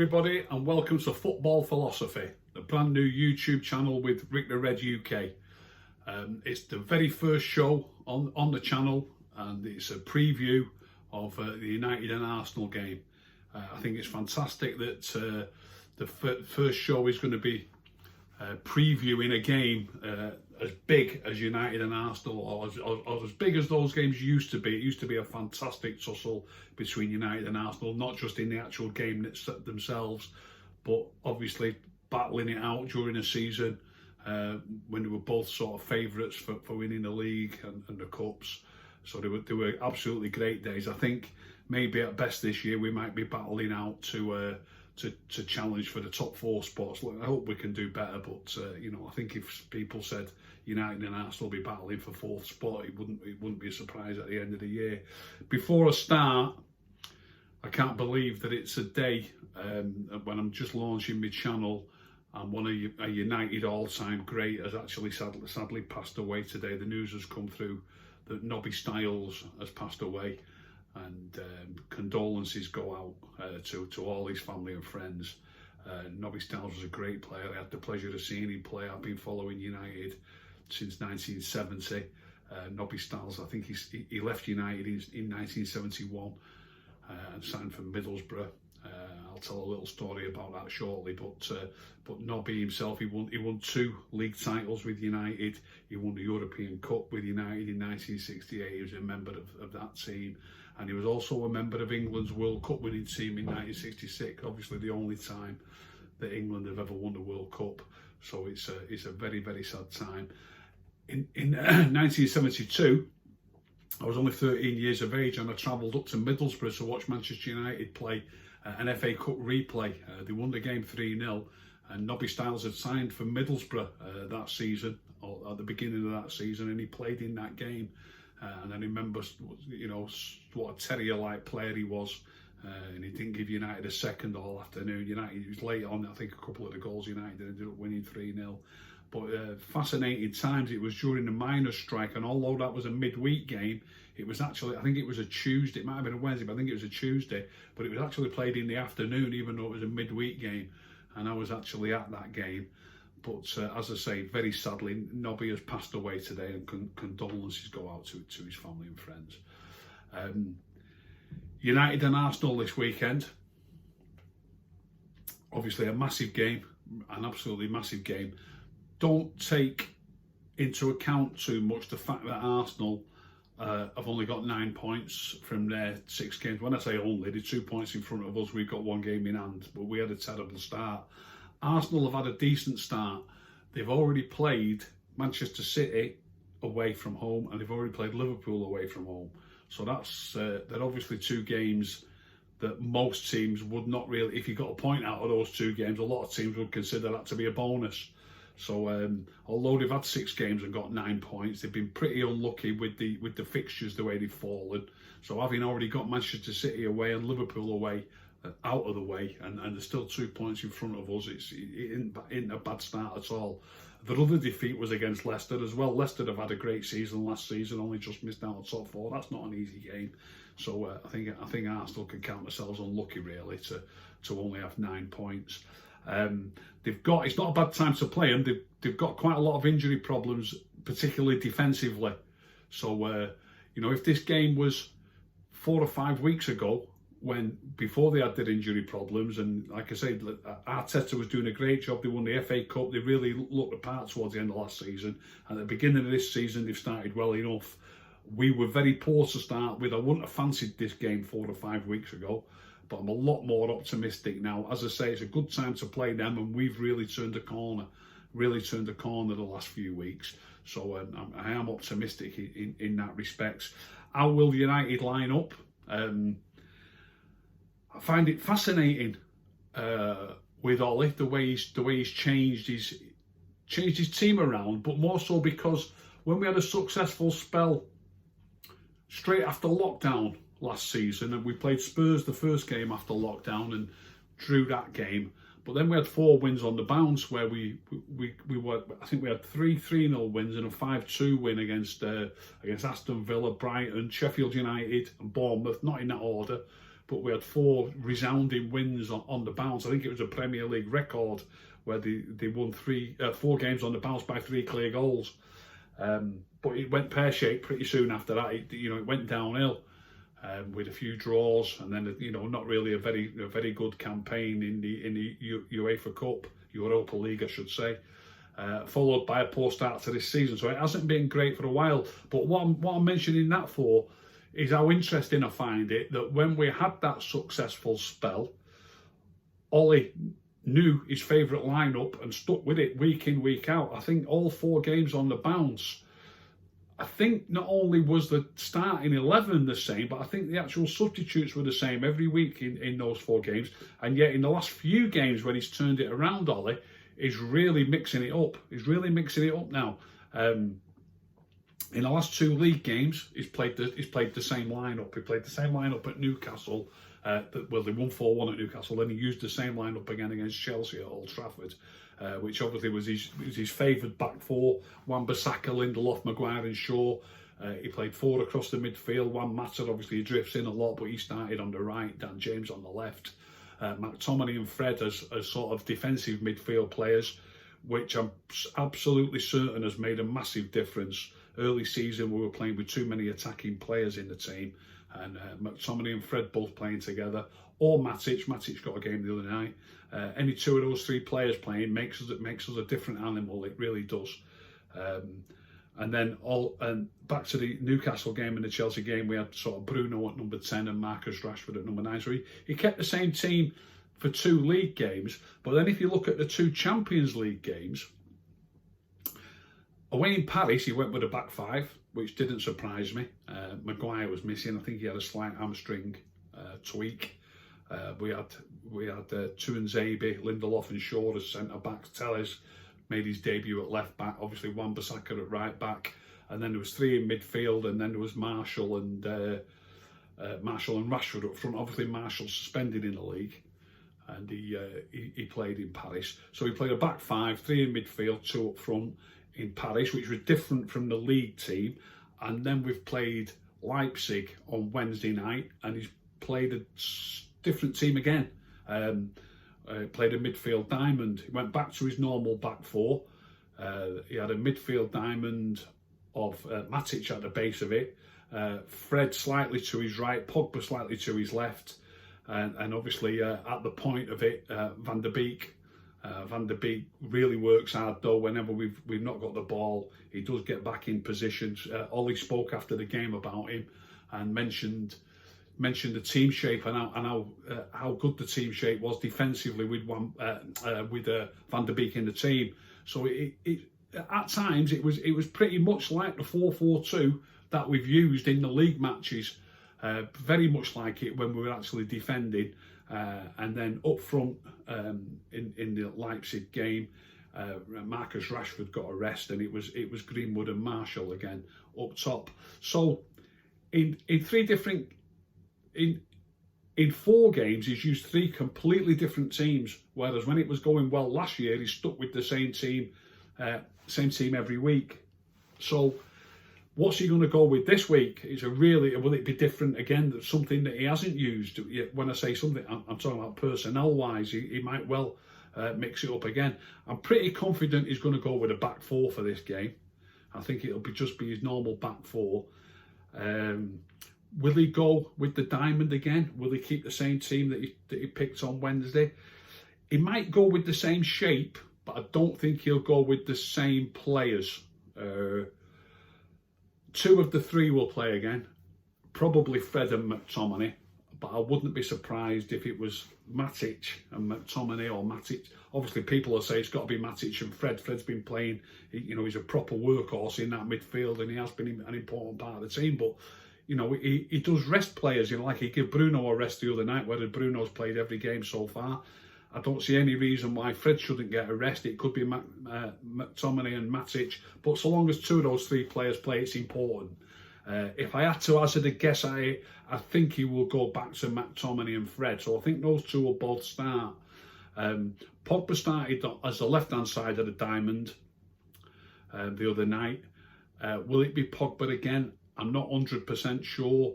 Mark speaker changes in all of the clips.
Speaker 1: everybody, and welcome to Football Philosophy, the brand new YouTube channel with Rick the Red UK. It's the very first show on the channel, and it's a preview of the United and Arsenal game. I think it's fantastic that the first show is going to be previewing a game as big as United and Arsenal, or as big as those games used to be. It used to be a fantastic tussle between United and Arsenal, not just in the actual game themselves, but obviously battling it out during the season when they were both sort of favourites for winning the league and the cups. So they were absolutely great days. I think maybe at best this year we might be battling out to challenge for the top four spots. Look, I hope we can do better, but I think if people said United and Arsenal will be battling for fourth spot, it wouldn't be a surprise at the end of the year. Before I start, I can't believe that it's a day when I'm just launching my channel and a United all-time great has actually sadly passed away today. The news has come through that Nobby Stiles has passed away, and condolences go out to all his family and friends. Nobby Stiles was a great player. I had the pleasure of seeing him play. I've been following United since 1970. Nobby Stiles, I think he left United in 1971 and signed for Middlesbrough. I'll tell a little story about that shortly, but Nobby himself, he won 2 league titles with United. He won the European Cup with United in 1968. He was a member of that team, and he was also a member of England's World Cup winning team in 1966. Obviously the only time that England have ever won the World Cup. So it's a very, very sad time. In 1972, I was only 13 years of age, and I travelled up to Middlesbrough to watch Manchester United play an FA Cup replay. They won the game 3-0, and Nobby Stiles had signed for Middlesbrough that season, or at the beginning of that season, and he played in that game. And I remember, what a terrier-like player he was, and he didn't give United a second all afternoon. United, he was late on, I think, a couple of the goals. United ended up winning 3-0. But fascinating times. It was during the miners' strike, and although that was a midweek game, it was actually, I think it was a Tuesday. It might have been a Wednesday, but I think it was a Tuesday. But it was actually played in the afternoon, even though it was a midweek game. And I was actually at that game. But as I say, very sadly, Nobby has passed away today, and condolences go out to his family and friends. United and Arsenal this weekend. Obviously a massive game, an absolutely massive game. Don't take into account too much the fact that Arsenal have only got 9 points from their 6 games. When I say only, they're 2 points in front of us. We've got 1 game in hand, but we had a terrible start. Arsenal have had a decent start. They've already played Manchester City away from home, and they've already played Liverpool away from home. So they're obviously 2 games that most teams would not really, if you got a point out of those 2 games, a lot of teams would consider that to be a bonus. So although they've had 6 games and got 9 points, they've been pretty unlucky with the fixtures, the way they've fallen. So having already got Manchester City away and Liverpool away, out of the way, and there's still 2 points in front of us, it isn't a bad start at all. The other defeat was against Leicester as well. Leicester have had a great season last season, only just missed out on top 4. That's not an easy game. So I think Arsenal can count themselves unlucky really to only have 9 points. It's not a bad time to play them. They've got quite a lot of injury problems, particularly defensively. So if this game was 4 or 5 weeks ago, before they had their injury problems, and like I said, Arteta was doing a great job. They won the FA Cup. They really looked apart towards the end of last season. And at the beginning of this season, they've started well enough. We were very poor to start with. I wouldn't have fancied this game 4 or 5 weeks ago, but I'm a lot more optimistic now. As I say, it's a good time to play them, and we've really turned a corner the last few weeks. So I am optimistic in that respect. How will United line up? I find it fascinating with Ollie, the way he's changed his team around, but more so because when we had a successful spell straight after lockdown last season, and we played Spurs the first game after lockdown and drew that game, But then we had 4 wins on the bounce where we were, I think we had 3-0 wins and a 5-2 win against Aston Villa, Brighton, Sheffield United and Bournemouth, not in that order, but we had 4 resounding wins on the bounce. I think it was a Premier League record where they won 4 games on the bounce by 3 clear goals. But it went pear-shaped pretty soon after that. It went downhill. With a few draws, and then not really a very good campaign in the UEFA Cup, Europa League, I should say, followed by a poor start to this season. So it hasn't been great for a while. But what I'm mentioning that for is how interesting I find it that when we had that successful spell, Ollie knew his favourite lineup and stuck with it week in, week out. I think all 4 games on the bounce, I think not only was the starting 11 the same, but I think the actual substitutes were the same every week in those 4 games. And yet in the last few games when he's turned it around, Ollie, he's really mixing it up. He's really mixing it up now. In the last 2 league games, he's played the same lineup. He played the same lineup at Newcastle. They won 4-1 at Newcastle. Then he used the same lineup again against Chelsea at Old Trafford. Which obviously was his favoured back 4, Wan-Bissaka, Lindelof, Maguire and Shaw. He played 4 across the midfield. Juan Mata, obviously he drifts in a lot, but he started on the right, Dan James on the left. McTominay and Fred as sort of defensive midfield players, which I'm absolutely certain has made a massive difference. Early season we were playing with too many attacking players in the team, and McTominay and Fred both playing together, or Matic got a game the other night. Any 2 of those 3 players playing makes us a different animal. It really does. And then back to the Newcastle game and the Chelsea game, we had sort of Bruno at number 10 and Marcus Rashford at number 9. So he kept the same team for 2 league games. But then if you look at the 2 Champions League games, away in Paris, he went with a back 5, which didn't surprise me. Maguire was missing. I think he had a slight hamstring tweak. We had Tuanzebe, Lindelof and Shaw as centre-backs. Telles made his debut at left-back. Obviously, Wan-Bissaka at right-back. And then there was 3 in midfield, and then there was Martial and Rashford up front. Obviously, Martial suspended in the league, and he played in Paris. So he played a back 5, 3 in midfield, 2 up front in Paris, which was different from the league team. And then we've played Leipzig on Wednesday night, and he's played a different team again. Played a midfield diamond. He went back to his normal back 4. He had a midfield diamond of Matic at the base of it, Fred slightly to his right, Pogba slightly to his left, and obviously at the point of it, Van der Beek. Van der Beek really works hard though. Whenever we've not got the ball, he does get back in positions. Ollie spoke after the game about him and mentioned the team shape and how good the team shape was defensively with Van der Beek in the team. So it at times it was pretty much like the 4-4-2 that we've used in the league matches. Very much like it when we were actually defending. And then up front in the Leipzig game, Marcus Rashford got a rest, and it was Greenwood and Martial again up top. So in 4 games, he's used 3 completely different teams. Whereas when it was going well last year, he stuck with the same team every week. So what's he going to go with this week? Will it be different again? That's something that he hasn't used. When I say something, I'm talking about personnel-wise. He might well mix it up again. I'm pretty confident he's going to go with a back 4 for this game. I think it'll just be his normal back 4. Will he go with the diamond again? Will he keep the same team that he picked on Wednesday? He might go with the same shape, but I don't think he'll go with the same players. 2 of the 3 will play again, probably Fred and McTominay, but I wouldn't be surprised if it was Matic and McTominay or Matic. Obviously, people will say it's got to be Matic and Fred. Fred's been playing, he's a proper workhorse in that midfield, and he has been an important part of the team, but he does rest players, like he gave Bruno a rest the other night, whereas Bruno's played every game so far. I don't see any reason why Fred shouldn't get a rest. It could be McTominay and Matic, but so long as 2 of those 3 players play, it's important. If I had to hazard a guess, I think he will go back to McTominay and Fred. So I think those 2 will both start. Pogba started as the left-hand side of the diamond the other night. Will it be Pogba again? I'm not 100% sure.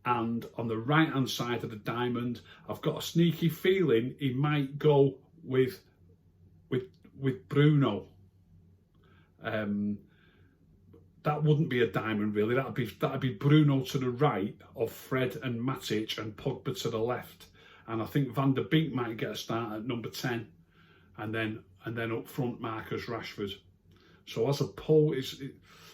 Speaker 1: And on the right-hand side of the diamond, I've got a sneaky feeling he might go with Bruno. That wouldn't be a diamond really. That'd be Bruno to the right of Fred and Matic, and Pogba to the left. And I think Van der Beek might get a start at number 10, and then up front Marcus Rashford. So as a pole, it's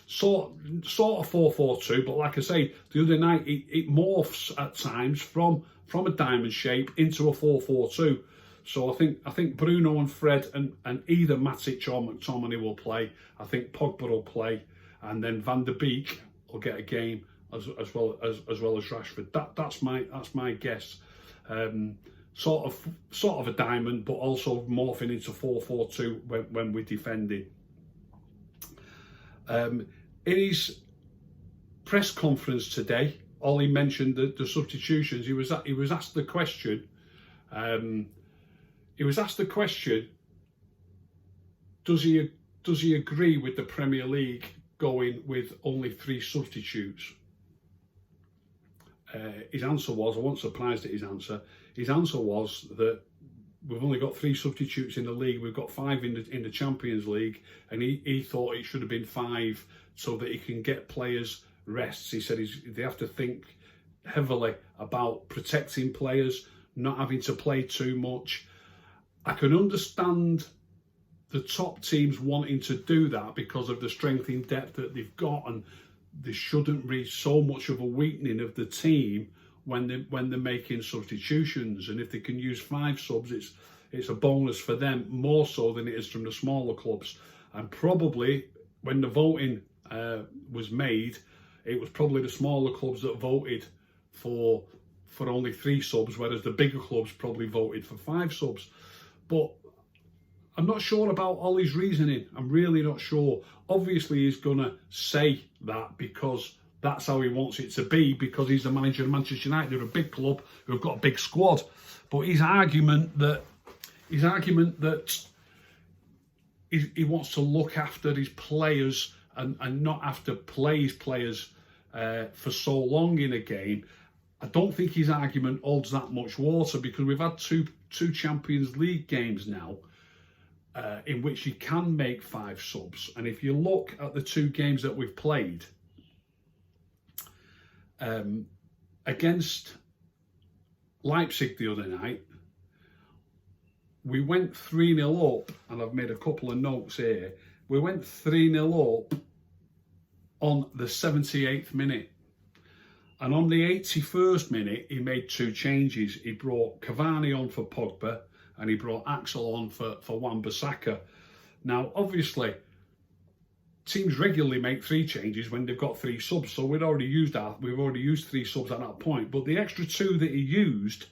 Speaker 1: sort of 4-4-2, but like I say, the other night it morphs at times from a diamond shape into a 4-4-2. So I think Bruno and Fred and either Matic or McTominay will play. I think Pogba will play, and then Van der Beek will get a game as well as Rashford. That's my guess. Sort of a diamond, but also morphing into 4-4-2 when we're defending. In his press conference today, Ollie mentioned the substitutions. He was asked the question. Does he agree with the Premier League going with only 3 substitutes? His answer was, I wasn't surprised at his answer. His answer was that we've only got 3 substitutes in the league. We've got 5 in the Champions League, and he thought it should have been 5 so that he can get players rests. He said they have to think heavily about protecting players, not having to play too much. I can understand the top teams wanting to do that because of the strength in depth that they've got, and there shouldn't be so much of a weakening of the team when they're making substitutions. And if they can use 5 subs, it's a bonus for them, more so than it is from the smaller clubs. And probably when the voting was made, it was probably the smaller clubs that voted for only 3 subs, whereas the bigger clubs probably voted for 5 subs. But I'm not sure about Ollie's reasoning. I'm really not sure. Obviously, he's going to say that because that's how he wants it to be, because he's the manager of Manchester United. They're a big club who've got a big squad. But his argument that he wants to look after his players and not have to play his players for so long in a game, I don't think his argument holds that much water, because we've had two Champions League games now in which you can make 5 subs. And if you look at the 2 games that we've played, against Leipzig the other night, we went 3-0 up, and I've made a couple of notes here. We went 3-0 up on the 78th minute. And on the 81st minute, he made 2 changes. He brought Cavani on for Pogba, and he brought Axel on for Wan-Bissaka. Now, obviously, teams regularly make 3 changes when they've got 3 subs, so we've already used 3 subs at that point. But the extra 2 that he used,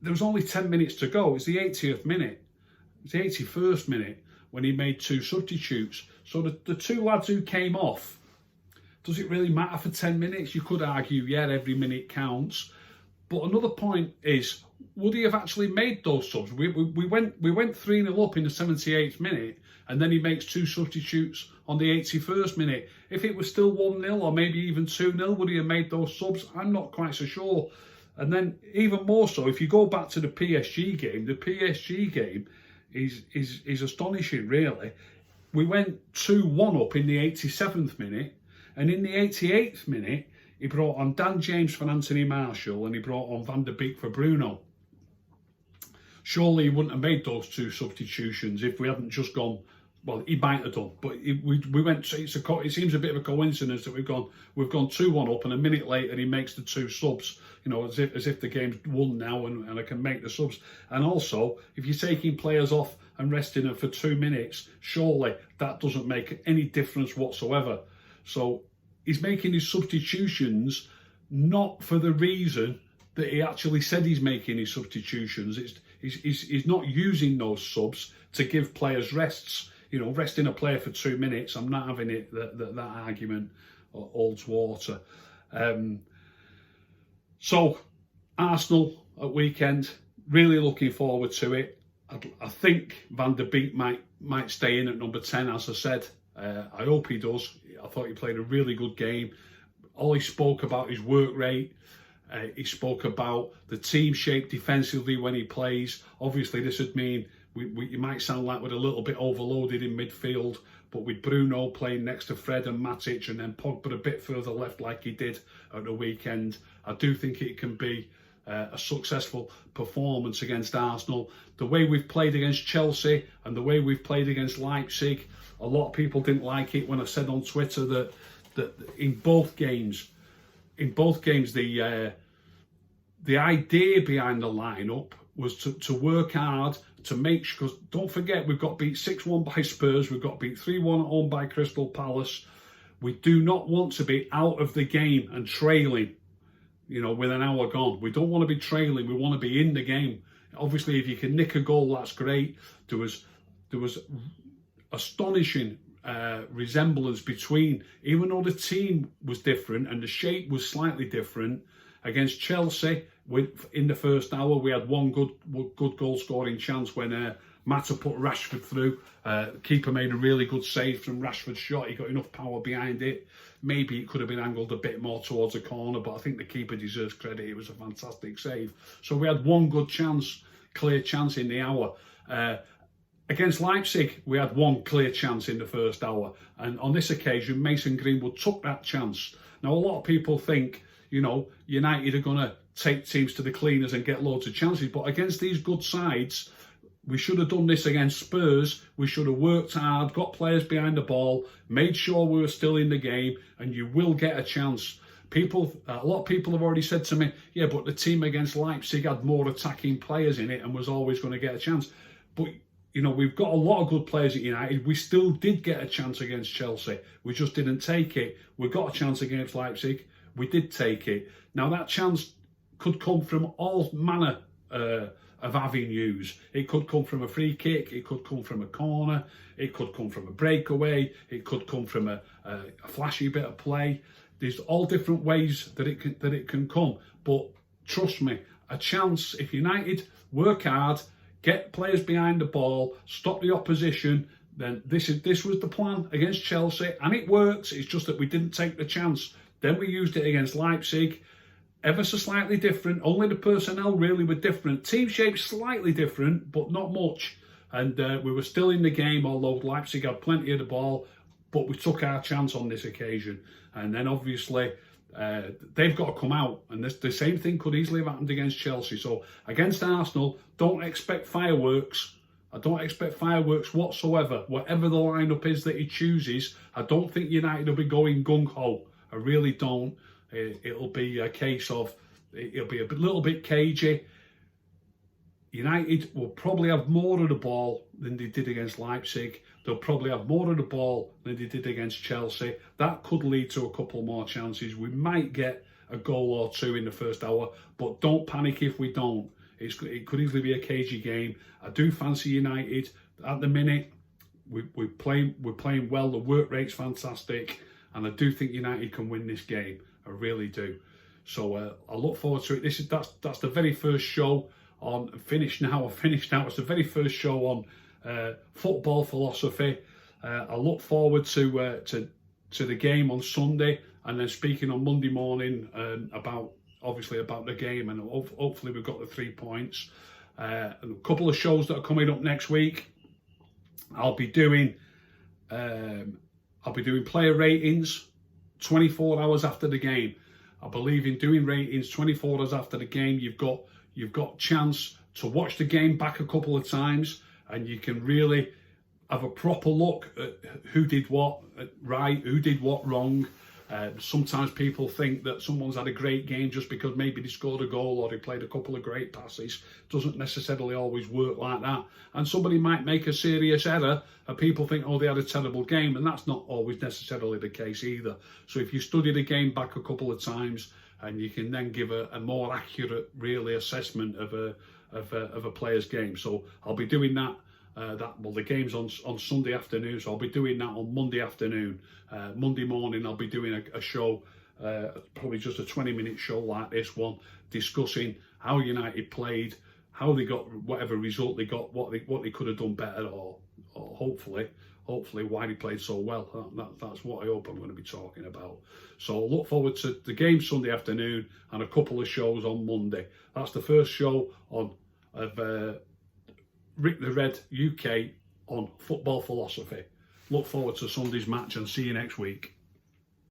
Speaker 1: there was only 10 minutes to go. It's the 80th minute. It's the 81st minute when he made 2 substitutes. So the 2 lads who came off, does it really matter for 10 minutes? You could argue, yeah, every minute counts. But another point is, would he have actually made those subs? We went 3-0 up in the 78th minute, and then he makes 2 substitutes on the 81st minute. If it was still 1-0 or maybe even 2-0, would he have made those subs? I'm not quite so sure. And then even more so, if you go back to the PSG game is astonishing, really. We went 2-1 up in the 87th minute, and in the 88th minute, he brought on Dan James for Anthony Martial, and he brought on Van der Beek for Bruno. Surely he wouldn't have made those 2 substitutions if we hadn't just gone. Well, he might have done, but we went. It seems a bit of a coincidence that we've gone 2-1 up, and a minute later he makes the 2 subs. You know, as if the game's won now, and I can make the subs. And also, if you're taking players off and resting them for 2 minutes, surely that doesn't make any difference whatsoever. So he's making his substitutions not for the reason that he actually said he's making his substitutions. He's not using those subs to give players rests. You know, resting a player for 2 minutes, I'm not having it that argument holds water. So Arsenal at weekend, Really looking forward to it. I think Van der Beek might stay in at number 10, as I said. I hope he does. I thought he played a really good game. Ollie spoke about his work rate. He spoke about the team shape defensively when he plays. Obviously, this would mean you might sound like we're a little bit overloaded in midfield, but with Bruno playing next to Fred and Matic, and then Pogba a bit further left like he did at the weekend, I do think it can be a successful performance against Arsenal. The way we've played against Chelsea and the way we've played against Leipzig, a lot of people didn't like it when I said on Twitter that in both games the idea behind the lineup was to work hard to make sure, because don't forget, we've got beat 6-1 by Spurs, we've got beat 3-1 at home by Crystal Palace. We do not want to be out of the game and trailing, with an hour gone. We don't want to be trailing, we want to be in the game. Obviously, if you can nick a goal, that's great. There was astonishing resemblance between, even though the team was different and the shape was slightly different, against Chelsea. In the first hour, we had one good goal scoring chance when Mata put Rashford through. Keeper made a really good save from Rashford's shot. He got enough power behind it. Maybe it could have been angled a bit more towards a corner, but I think the keeper deserves credit. It was a fantastic save. So we had one good chance, clear chance in the hour. Against Leipzig, we had one clear chance in the first hour. And on this occasion, Mason Greenwood took that chance. Now, a lot of people think, United are going to take teams to the cleaners and get loads of chances. But against these good sides, we should have done this against Spurs. We should have worked hard, got players behind the ball, made sure we were still in the game, and you will get a chance. A lot of people have already said to me, yeah, but the team against Leipzig had more attacking players in it and was always going to get a chance. But we've got a lot of good players at United. We still did get a chance against Chelsea. We just didn't take it. We got a chance against Leipzig. We did take it. Now, that chance could come from all manner of avenues. It could come from a free kick. It could come from a corner. It could come from a breakaway. It could come from a flashy bit of play. There's all different ways that it can come. But trust me, a chance, if United work hard, get players behind the ball, stop the opposition, then this was the plan against Chelsea, and it works. It's just that we didn't take the chance. Then we used it against Leipzig, ever so slightly different. Only the personnel really were different. Team shape slightly different, but not much. And we were still in the game, although Leipzig had plenty of the ball, but we took our chance on this occasion. And then obviously they've got to come out, and the same thing could easily have happened against Chelsea. So against Arsenal, don't expect fireworks. I don't expect fireworks whatsoever. Whatever the lineup is that he chooses, I don't think United will be going gung-ho. I really don't. It'll be a case of, it'll be a little bit cagey. United will probably have more of the ball than they did against Leipzig. They'll probably have more of the ball than they did against Chelsea. That could lead to a couple more chances. We might get a goal or two in the first hour, but don't panic if we don't. It could easily be a cagey game. I do fancy United at the minute. We're playing well. The work rate's fantastic, and I do think United can win this game. I really do. So I look forward to it. That's the very first show on Finished Now. It's the very first show on football philosophy. I look forward to the game on Sunday, and then speaking on Monday morning about the game, and hopefully we've got the 3 points. And a couple of shows that are coming up next week. I'll be doing player ratings 24 hours after the game. I believe in doing ratings 24 hours after the game. You've got chance to watch the game back a couple of times, and you can really have a proper look at who did what right, who did what wrong. Sometimes people think that someone's had a great game just because maybe they scored a goal or they played a couple of great passes. It doesn't necessarily always work like that. And somebody might make a serious error and people think, oh, they had a terrible game. And that's not always necessarily the case either. So if you study the game back a couple of times, and you can then give a more accurate, really, assessment of a player's game. So I'll be doing that. The game's on Sunday afternoon, so I'll be doing that on Monday afternoon. Monday morning I'll be doing a show, probably just a 20-minute show like this one, discussing how United played, how they got whatever result they got, what they could have done better, or hopefully why they played so well. That's what I hope I'm going to be talking about. So look forward to the game Sunday afternoon and a couple of shows on Monday. That's the first show of Rick the Red UK on football philosophy. Look forward to Sunday's match and see you next week.